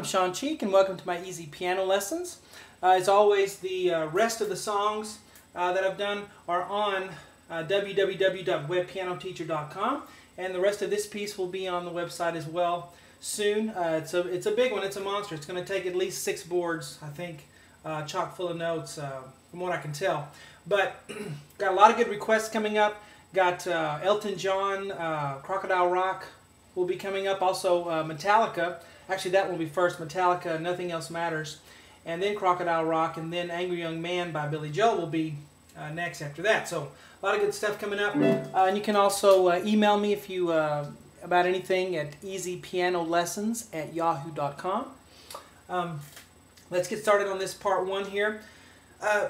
I'm Sean Cheek, and welcome to my easy piano lessons. As always, the rest of the songs that I've done are on www.webpianoteacher.com, and the rest of this piece will be on the website as well soon. It's a big one. It's a monster. It's going to take at least 6 boards, I think, chock full of notes, from what I can tell. But got a lot of good requests coming up. Got Elton John, Crocodile Rock will be coming up. Also Metallica. Actually, that will be first. Metallica, Nothing Else Matters. And then Crocodile Rock, and then Angry Young Man by Billy Joel will be next after that. So a lot of good stuff coming up. And you can also email me if you about anything at easypianolessons@yahoo.com. Let's get started on this part 1 here.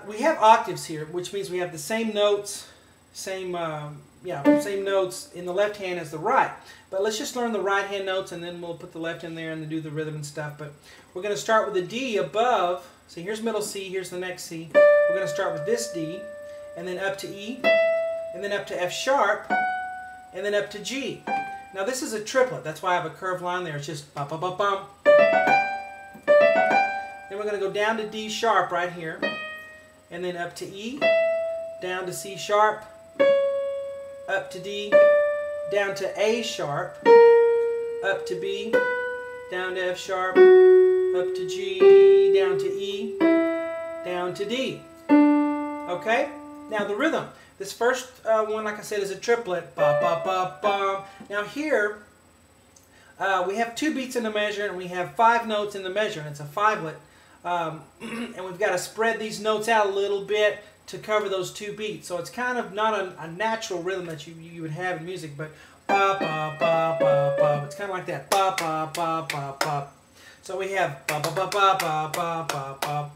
We have octaves here, which means we have the same notes, same notes in the left hand as the right. But let's just learn the right hand notes, and then we'll put the left in there and then do the rhythm and stuff. But we're going to start with the D above. So here's middle C, here's the next C. We're going to start with this D, and then up to E, and then up to F sharp, and then up to G. Now this is a triplet. That's why I have a curved line there. It's just ba ba ba bum. Then we're going to go down to D sharp right here, and then up to E, down to C sharp, up to D, down to A sharp, up to B, down to F sharp, up to G, down to E, down to D. Okay? Now the rhythm. This first one, like I said, is a triplet. Ba ba ba ba. Now here we have 2 beats in the measure, and we have 5 notes in the measure, and it's a 5-let. And we've got to spread these notes out a little bit to cover those 2 beats. So it's kind of not a natural rhythm that you would have in music, but ba ba ba ba ba. It's kind of like that. Ba ba ba ba ba. So we have ba ba ba ba ba ba ba ba.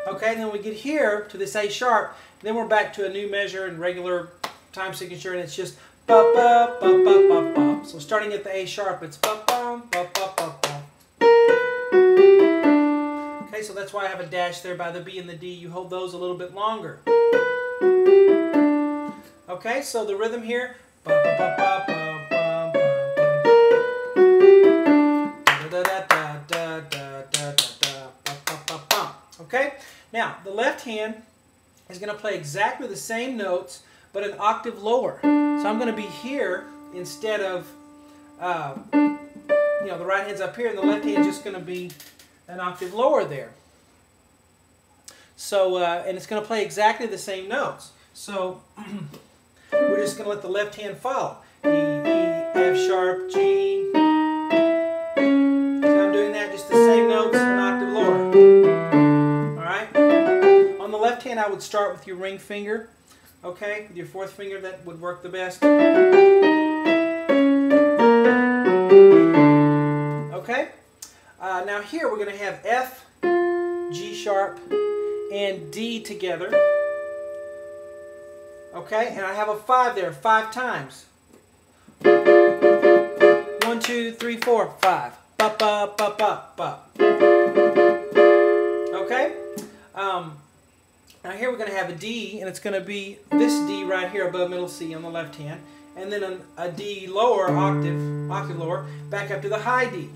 Okay, and then we get here to this A sharp, then we're back to a new measure and regular time signature, and it's just ba ba ba ba ba ba. So starting at the A sharp, it's ba ba ba ba ba ba. Okay, so that's why I have a dash there by the B and the D. You hold those a little bit longer. Okay, so the rhythm here. Ba ba ba ba ba ba ba. Da da da da da da da ba ba ba ba. Okay, now the left hand is going to play exactly the same notes, but an octave lower. So I'm going to be here instead of, the right hand's up here, and the left hand's just going to be an octave lower there. So, and it's going to play exactly the same notes. So, we're just going to let the left hand follow. E, E, F sharp, G. So I'm doing that, just the same notes, an octave lower. Alright? On the left hand, I would start with your ring finger. Okay? With your 4th finger, that would work the best. Okay? Now here we're going to have F, G sharp, and D together. Okay? And I have a 5 there, 5 times. 1, 2, 3, 4, 5. Ba ba ba ba ba. Okay? Now here we're going to have a D, and it's going to be this D right here above middle C on the left hand, and then a D lower, octave lower, back up to the high D.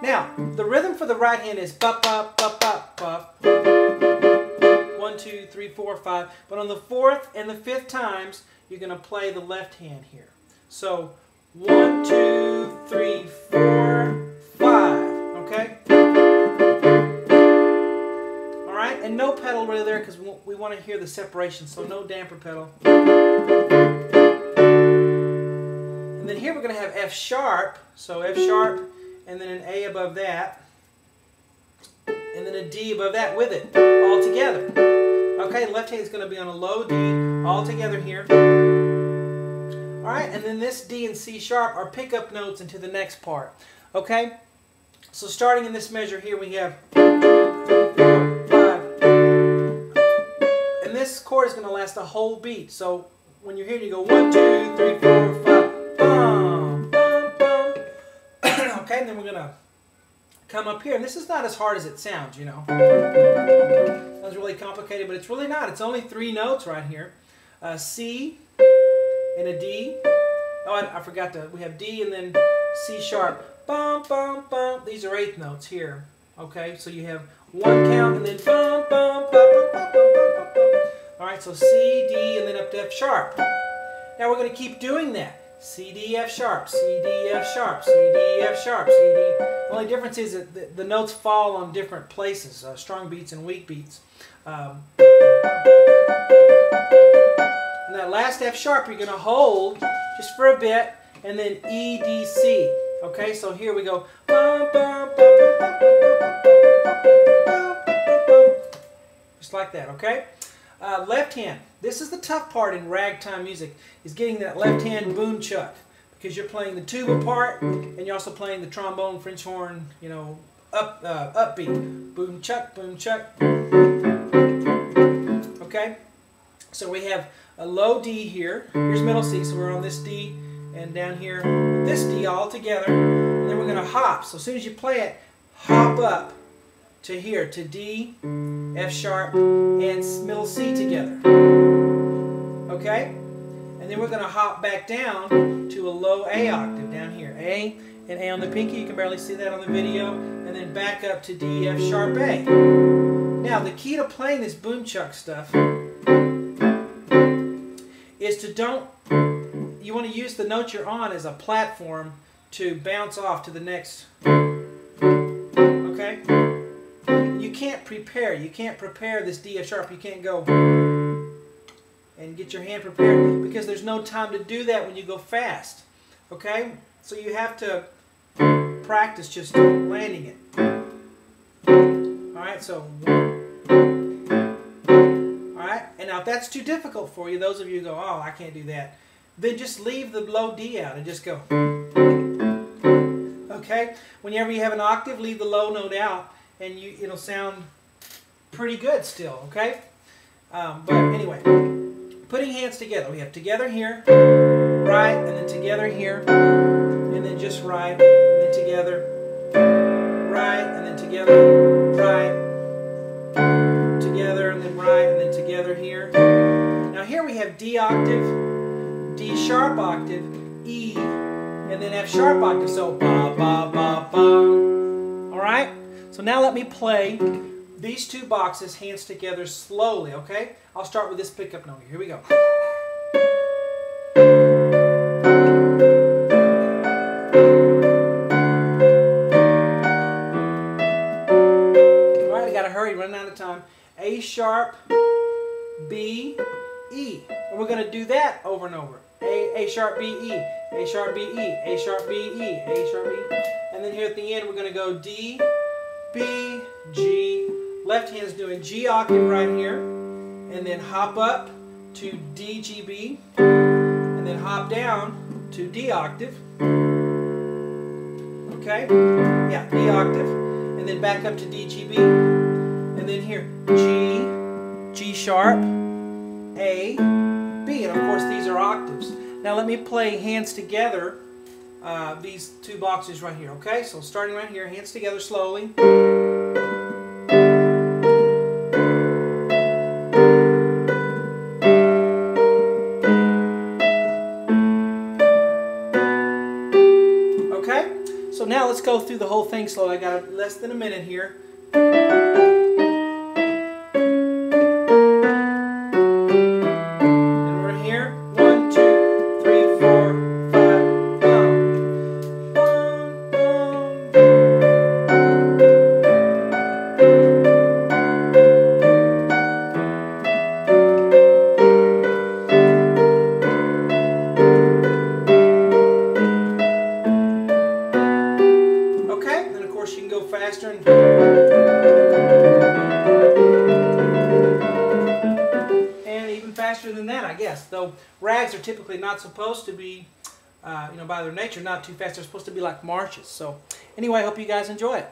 Now, the rhythm for the right hand is ba ba ba ba ba. 1, 2, 3, 4, 5. But on the 4th and the 5th times, you're going to play the left hand here. So 1, 2, 3, 4, 5. Okay? Alright, and no pedal really there because we want to hear the separation, so no damper pedal. And then here we're going to have F sharp, so F sharp, and then an A above that, and then a D above that with it, all together. Okay, the left hand is going to be on a low D, all together here. Alright, and then this D and C sharp are pickup notes into the next part. Okay, so starting in this measure here we have 1, 2, 3, 4, 5. And this chord is going to last a whole beat. So when you're here, you go 1, 2, 3, 4, 5. Bum, bum, bum. Okay, and then we're going to come up here, and this is not as hard as it sounds, you know. Sounds really complicated, but it's really not. It's only 3 notes right here. C and a D. Oh, I forgot to, we have D and then C sharp, bum, bum, bum. These are eighth notes here. Okay, so you have one count and then bum, bum, bum, bum, bum, bum, bum, bum. All right, so C, D, and then up to F sharp. Now we're going to keep doing that. C, D, F sharp, C, D, F sharp, C, D, F sharp, C, D. The only difference is that the notes fall on different places, strong beats and weak beats. And that last F sharp you're going to hold just for a bit, and then E, D, C. Okay, so here we go. Just like that, okay? Left hand. This is the tough part in ragtime music, is getting that left hand boom chuck, because you're playing the tuba part and you're also playing the trombone, French horn, you know, upbeat. Boom chuck, boom chuck. Okay? So we have a low D here. Here's middle C, so we're on this D, and down here with this D all together. And then we're going to hop. So as soon as you play it, hop up to here, to D, F sharp, and middle C together. Okay? And then we're going to hop back down to a low A octave down here. A and A on the pinky. You can barely see that on the video. And then back up to D, F sharp, A. Now, the key to playing this boom chuck stuff is to you want to use the note you're on as a platform to bounce off to the next. Okay? You can't prepare this D, F sharp. You can't go and get your hand prepared, because there's no time to do that when you go fast. Okay? So you have to practice just landing it. Alright, so alright, and now if that's too difficult for you, those of you who go, oh, I can't do that, then just leave the low D out and just go. Okay? Whenever you have an octave, leave the low note out, and it'll sound pretty good still, okay? But anyway, putting hands together. We have together here, right, and then together here, and then just right, and then together, right, and then together, right, together, and then right, and then together here. Now here we have D octave, D sharp octave, E, and then F sharp octave. So ba ba ba ba. All right. So now let me play these two boxes, hands together, slowly. Okay. I'll start with this pickup note here. Here we go. All right. I gotta hurry. Running out of time. A sharp, B, E. And we're going to do that over and over. A sharp, B, E. A sharp, B, E. A sharp, B, E. A sharp, B. And then here at the end we're going to go D, B, G. Left hand's doing G octave right here. And then hop up to D, G, B. And then hop down to D octave. Okay? Yeah, D octave. And then back up to D, G, B. And then here, G, G sharp, A, B, and of course these are octaves. Now let me play hands together, these two boxes right here, okay? So starting right here, hands together slowly. Okay? So now let's go through the whole thing slowly. I got less than a minute here. Faster and even faster than that, I guess. Though rags are typically not supposed to be, by their nature, not too fast. They're supposed to be like marches. So anyway, I hope you guys enjoy it.